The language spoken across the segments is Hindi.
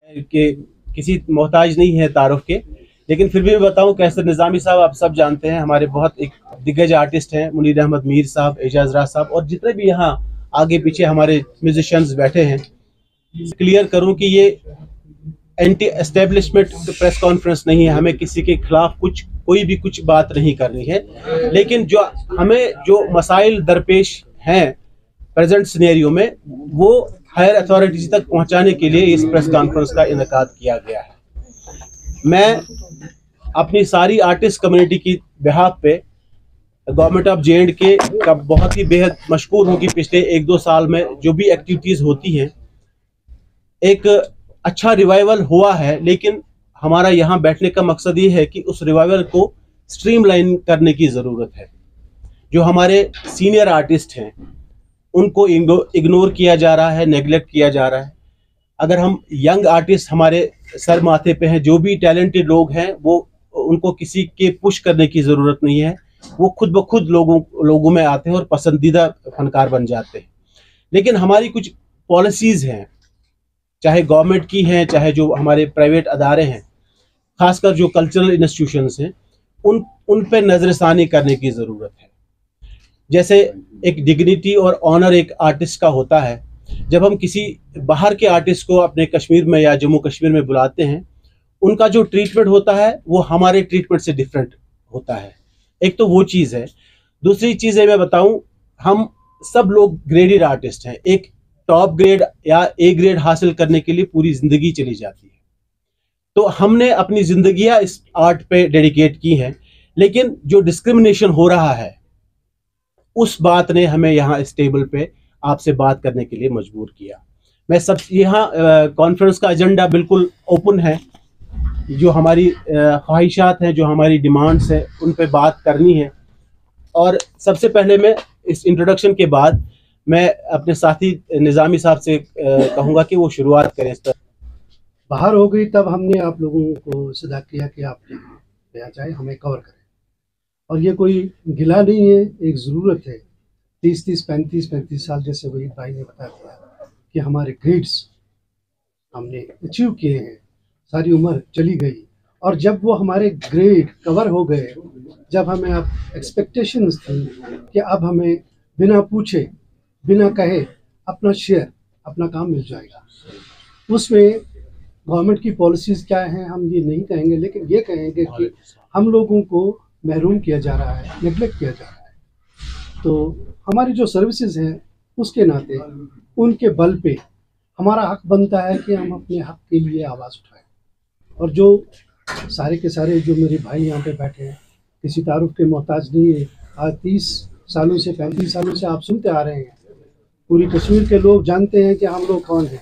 कि किसी मोहताज नहीं है तारुफ के, लेकिन फिर भी मैं बताऊं, कैसर निज़ामी साहब आप सब जानते हैं, हमारे बहुत एक दिग्गज आर्टिस्ट हैं, मुनीर अहमद मीर साहब, एजाज राज साहब और जितने भी यहाँ आगे पीछे हमारे म्यूजिशियंस बैठे हैं। क्लियर करूं कि ये एंटी एस्टेब्लिशमेंट प्रेस कॉन्फ्रेंस नहीं है, हमें किसी के खिलाफ कोई भी कुछ बात नहीं करनी है, लेकिन जो मसाइल दरपेश हैं प्रेजेंट सिनेरियो में, वो हायर अथॉरिटीज तक पहुंचाने के लिए इस प्रेस कॉन्फ्रेंस का इनेकाद किया गया है। मैं अपनी सारी आर्टिस्ट कम्युनिटी की बिहाफ पे गवर्नमेंट ऑफ J&K का बहुत ही बेहद मशकूर हूँ कि पिछले 1-2 साल में जो भी एक्टिविटीज़ होती हैं, एक अच्छा रिवाइवल हुआ है, लेकिन हमारा यहाँ बैठने का मकसद ये है कि उस रिवाइवल को स्ट्रीमलाइन करने की ज़रूरत है। जो हमारे सीनियर आर्टिस्ट हैं उनको इग्नोर किया जा रहा है, नेगलेक्ट किया जा रहा है। अगर हम यंग आर्टिस्ट हमारे सर माथे पे हैं, जो भी टैलेंटेड लोग हैं, वो उनको किसी के पुश करने की ज़रूरत नहीं है, वो खुद ब खुद लोगों में आते हैं और पसंदीदा फनकार बन जाते हैं। लेकिन हमारी कुछ पॉलिसीज़ हैं, चाहे गवर्नमेंट की हैं, चाहे जो हमारे प्राइवेट अदारे हैं, खासकर जो कल्चरल इंस्टीट्यूशंस हैं, उन पर नज़रसानी करने की ज़रूरत है। जैसे एक डिग्निटी और ऑनर एक आर्टिस्ट का होता है, जब हम किसी बाहर के आर्टिस्ट को अपने कश्मीर में या जम्मू कश्मीर में बुलाते हैं, उनका जो ट्रीटमेंट होता है वो हमारे ट्रीटमेंट से डिफरेंट होता है। एक तो वो चीज़ है। दूसरी चीज़ है, मैं बताऊं, हम सब लोग ग्रेडेड आर्टिस्ट हैं। एक टॉप ग्रेड या A ग्रेड हासिल करने के लिए पूरी ज़िंदगी चली जाती है, तो हमने अपनी ज़िंदगियां इस आर्ट पे डेडिकेट की हैं, लेकिन जो डिस्क्रिमिनेशन हो रहा है उस बात ने हमें यहाँ इस टेबल पे आपसे बात करने के लिए मजबूर किया। मैं सब यहाँ कॉन्फ्रेंस का एजेंडा बिल्कुल ओपन है। जो हमारी ख्वाहिशात हैं, जो हमारी डिमांड्स हैं, उन पे बात करनी है। और सबसे पहले मैं इस इंट्रोडक्शन के बाद मैं अपने साथी निज़ामी साहब से कहूँगा कि वो शुरुआत करें इस पर। बाहर हो गई तब हमने आप लोगों को सदा किया कि आप यहाँ चाहे हमें कवर करें, और ये कोई गिला नहीं है, एक ज़रूरत है। 35 साल जैसे वहीद भाई ने बता दिया कि हमारे ग्रेड्स हमने अचीव किए हैं, सारी उम्र चली गई, और जब वो हमारे ग्रेड कवर हो गए, जब हमें अब एक्सपेक्टेशंस थी कि अब हमें बिना पूछे बिना कहे अपना शेयर, अपना काम मिल जाएगा, उसमें गवर्नमेंट की पॉलिसीज़ क्या हैं हम ये नहीं कहेंगे, लेकिन ये कहेंगे कि हम लोगों को महरूम किया जा रहा है, नेगलेक्ट किया जा रहा है। तो हमारी जो सर्विसेज हैं उसके नाते उनके बल पे हमारा हक बनता है कि हम अपने हक के लिए आवाज़ उठाएं। और जो सारे के सारे जो मेरे भाई यहाँ पे बैठे हैं, किसी तारुफ के मोहताज नहीं है। आज 30 सालों से 35 सालों से आप सुनते आ रहे हैं, पूरी कश्मीर के लोग जानते हैं कि हम लोग कौन हैं,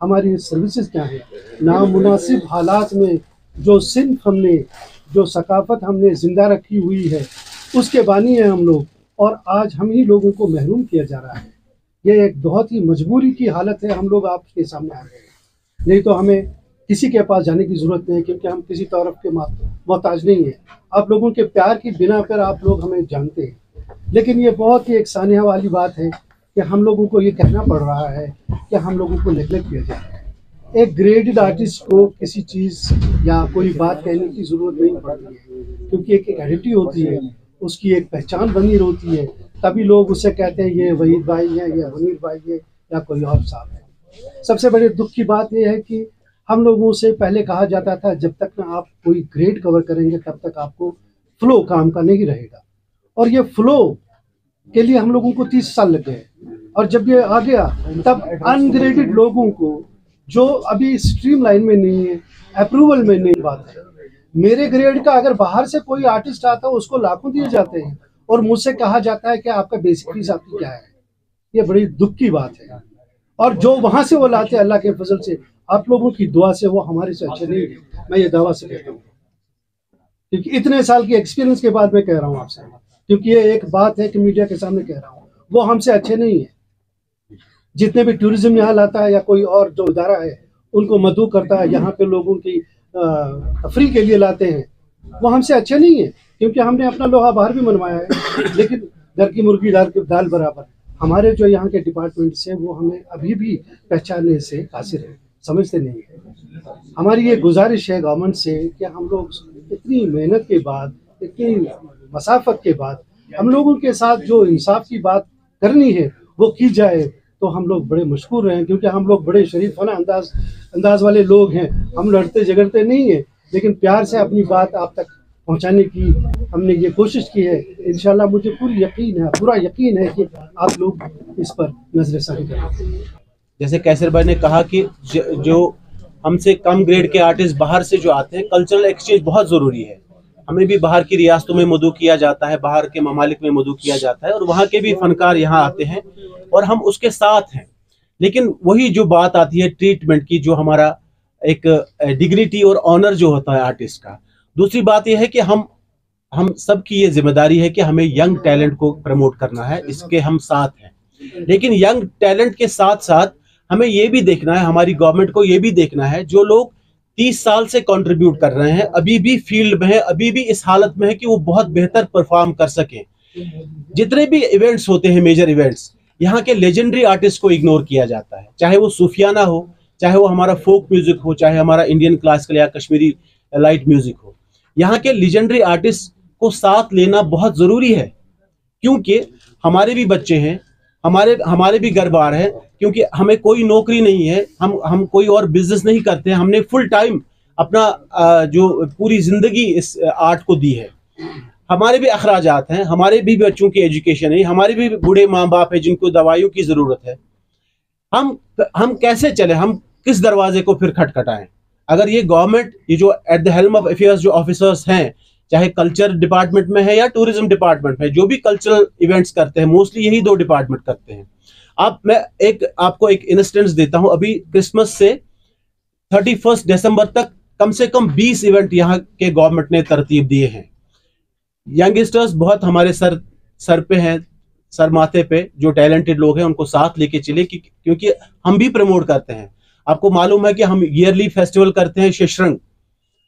हमारी सर्विसेज क्या है। नामुनासिब हालात में जो सिंफ हमने, जो सकाफत हमने ज़िंदा रखी हुई है, उसके बानी हैं हम लोग, और आज हम ही लोगों को महरूम किया जा रहा है। ये एक बहुत ही मजबूरी की हालत है, हम लोग आपके सामने आ गए हैं। नहीं तो हमें किसी के पास जाने की ज़रूरत नहीं है, क्योंकि हम किसी तरफ के मोहताज नहीं है। आप लोगों के प्यार की बिना पर आप लोग हमें जानते हैं, लेकिन ये बहुत ही एक सानिया वाली बात है कि हम लोगों को ये कहना पड़ रहा है कि हम लोगों को नेगलेक्ट किया जा रहा है। एक ग्रेडेड आर्टिस्ट को किसी चीज़ या कोई बात कहने की ज़रूरत नहीं पड़ती है, क्योंकि एक आइडेंटिटी होती है, उसकी एक पहचान बनी होती है। तभी लोग उससे कहते हैं ये वहीद भाई है, या मुनीर भाई है, या कोई और साहब है। सबसे बड़े दुख की बात यह है कि हम लोगों से पहले कहा जाता था जब तक ना आप कोई ग्रेड कवर करेंगे तब तक आपको फ्लो काम का नहीं रहेगा, और ये फ्लो के लिए हम लोगों को 30 साल लग गए। और जब ये आ गया तब अनग्रेडेड लोगों को, जो अभी स्ट्रीम लाइन में नहीं है, अप्रूवल में नहीं, बात है मेरे ग्रेड का अगर बाहर से कोई आर्टिस्ट आता है उसको लाखों दिए जाते हैं, और मुझसे कहा जाता है कि आपका बेसिक फीस आपकी क्या है। ये बड़ी दुख की बात है। और जो वहां से वो लाते हैं, अल्लाह के फजल से, आप लोगों की दुआ से, वो हमारे से अच्छे नहीं है। मैं ये दावा से कहता हूँ, क्योंकि इतने साल की एक्सपीरियंस के बाद मैं कह रहा हूँ आपसे, क्योंकि ये एक बात है कि मीडिया के सामने कह रहा हूँ, वो हमसे अच्छे नहीं है। जितने भी टूरिज्म यहाँ लाता है या कोई और जो इदारा है उनको मदऊ करता है, यहाँ पे लोगों की तफरी के लिए लाते हैं, वो हमसे अच्छे नहीं है, क्योंकि हमने अपना लोहा बाहर भी मनवाया है। लेकिन घर की मुर्गी दाल बराबर। हमारे जो यहाँ के डिपार्टमेंट्स हैं वो हमें अभी भी पहचानने से कासिर है। समझते नहीं है। हमारी ये गुजारिश है गवर्नमेंट से कि हम लोग इतनी मेहनत के बाद, इतनी मसाफत के बाद हम लोगों के साथ जो इंसाफ की बात करनी है वो की जाए, तो हम लोग बड़े मशकूर हैं, क्योंकि हम लोग बड़े शरीफाना अंदाज वाले लोग हैं। हम लड़ते झगड़ते नहीं हैं, लेकिन प्यार से अपनी बात आप तक पहुंचाने की हमने ये कोशिश की है। इंशाल्लाह मुझे पूरा यकीन है कि आप लोग इस पर नजरसानी करेंगे। जैसे कैसर भाई ने कहा कि जो हमसे कम ग्रेड के आर्टिस्ट बाहर से जो आते हैं, कल्चरल एक्सचेंज बहुत ज़रूरी है। हमें भी बाहर की रियासतों में मदऊ किया जाता है, बाहर के ममालिक में मदऊ किया जाता है, और वहाँ के भी फनकार यहाँ आते हैं और हम उसके साथ हैं। लेकिन वही जो बात आती है ट्रीटमेंट की, जो हमारा एक डिग्निटी और ऑनर जो होता है आर्टिस्ट का। दूसरी बात यह है कि हम सबकी ये जिम्मेदारी है कि हमें यंग टैलेंट को प्रमोट करना है, इसके हम साथ हैं। लेकिन यंग टैलेंट के साथ साथ हमें ये भी देखना है, हमारी गवर्नमेंट को ये भी देखना है, जो लोग 30 साल से कंट्रीब्यूट कर रहे हैं, अभी भी फील्ड में है, अभी भी इस हालत में है कि वो बहुत बेहतर परफॉर्म कर सकें। जितने भी इवेंट्स होते हैं, मेजर इवेंट्स, यहाँ के लेजेंडरी आर्टिस्ट को इग्नोर किया जाता है, चाहे वो सूफियाना हो, चाहे वो हमारा फोक म्यूजिक हो, चाहे हमारा इंडियन क्लासिकल या कश्मीरी लाइट म्यूजिक हो। यहाँ के लेजेंडरी आर्टिस्ट को साथ लेना बहुत जरूरी है, क्योंकि हमारे भी बच्चे हैं, हमारे भी घर बार है, क्योंकि हमें कोई नौकरी नहीं है, हम कोई और बिजनेस नहीं करते हैं। हमने फुल टाइम अपना जो पूरी जिंदगी इस आर्ट को दी है। हमारे भी अखराजात हैं, हमारे भी बच्चों की एजुकेशन है, हमारे भी बूढ़े माँ बाप है जिनको दवाइयों की जरूरत है। हम कैसे चले, हम किस दरवाजे को फिर खटखटाएं? अगर ये गवर्नमेंट, ये जो at the helm of affairs जो ऑफिसर्स हैं, चाहे कल्चर डिपार्टमेंट में है या टूरिज्म डिपार्टमेंट में, जो भी कल्चरल इवेंट्स करते हैं, मोस्टली यही 2 डिपार्टमेंट करते हैं। मैं आपको एक इंस्टेंस देता हूं। अभी क्रिसमस से 31 दिसंबर तक कम से कम 20 इवेंट यहाँ के गवर्नमेंट ने तरतीब दिए हैं। यंगस्टर्स बहुत हमारे सर पे हैं, सर माथे पे, जो टैलेंटेड लोग हैं उनको साथ लेके चले, क्योंकि हम भी प्रमोट करते हैं। आपको मालूम है कि हम ईयरली फेस्टिवल करते हैं शशरंग,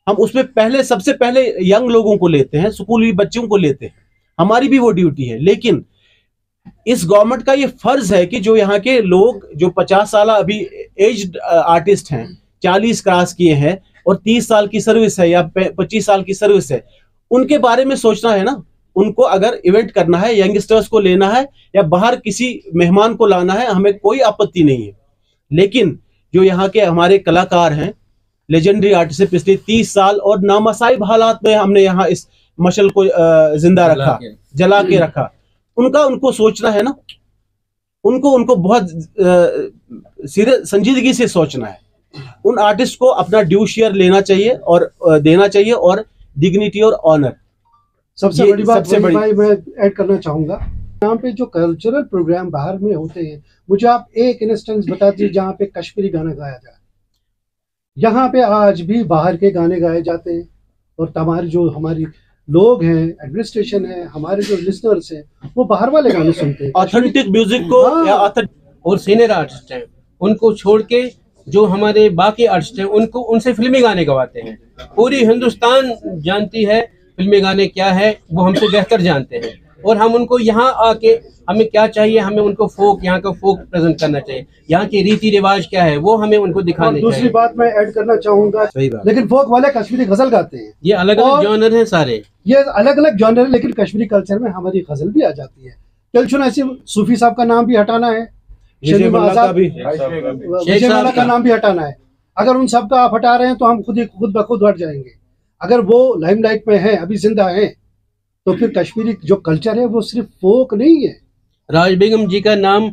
हम उसमें सबसे पहले यंग लोगों को लेते हैं, स्कूली बच्चों को लेते हैं, हमारी भी वो ड्यूटी है। लेकिन इस गवर्नमेंट का ये फर्ज है कि जो यहाँ के लोग जो 50 साल अभी एज्ड आर्टिस्ट हैं, 40 क्रॉस किए हैं और 30 साल की सर्विस है या 25 साल की सर्विस है, उनके बारे में सोचना है ना। उनको अगर इवेंट करना है, यंगस्टर्स को लेना है या बाहर किसी मेहमान को लाना है, हमें कोई आपत्ति नहीं है। लेकिन जो यहाँ के हमारे कलाकार हैं, लेजेंडरी आर्टिस्ट, पिछले 30 साल और नामसाइब हालात में हमने यहाँ इस मशल को जिंदा रखा, जला के रखा, उनको सोचना है ना। उनको बहुत संजीदगी से सोचना है। उन आर्टिस्ट को अपना ड्यू शेयर लेना चाहिए और देना चाहिए, और डिग्निटी और ऑनर। सबसे बड़ी बात भाई मैं ऐड करना चाहूंगा, यहाँ पे जो कल्चरल प्रोग्राम बाहर में होते हैं, मुझे आप एक इंस्टेंस बता दीजिए जहाँ पे कश्मीरी गाना गाया जाए। यहाँ पे आज भी बाहर के गाने गाए जाते हैं, और हमारी लोग हैं, एडमिनिस्ट्रेशन है, हमारे जो लिसनर्स हैं, वो बाहर वाले गाने सुनते हैं, ऑथेंटिक म्यूजिक को। और सीनियर आर्टिस्ट हैं, उनको छोड़ के जो हमारे बाकी आर्टिस्ट हैं, उनसे फिल्मी गाने गवाते हैं। पूरी हिंदुस्तान जानती है फिल्मी गाने क्या है, वो हमसे बेहतर जानते हैं। और हम उनको यहाँ आके, हमें क्या चाहिए, हमें उनको यहाँ का फोक प्रेजेंट करना चाहिए, यहाँ के रीति रिवाज क्या है वो हमें उनको दिखाने चाहिए। दूसरी बात मैं ऐड करना चाहूंगा, लेकिन फोक वाले कश्मीरी गजल गाते हैं। ये अलग अलग जॉनर है सारे, ये अलग अलग जॉनर है, लेकिन कश्मीरी कल्चर में हमारी गजल भी आ जाती है। चलचुन ऐसी सूफी साहब का नाम भी हटाना है, शेख का नाम भी हटाना है। अगर उन सब का आप हटा रहे हैं तो हम खुद ब खुद हट जाएंगे। अगर वो लाइमलाइट में है, अभी जिंदा है, तो फिर कश्मीरी जो कल्चर है वो सिर्फ फोक नहीं है। राज बेगम जी का नाम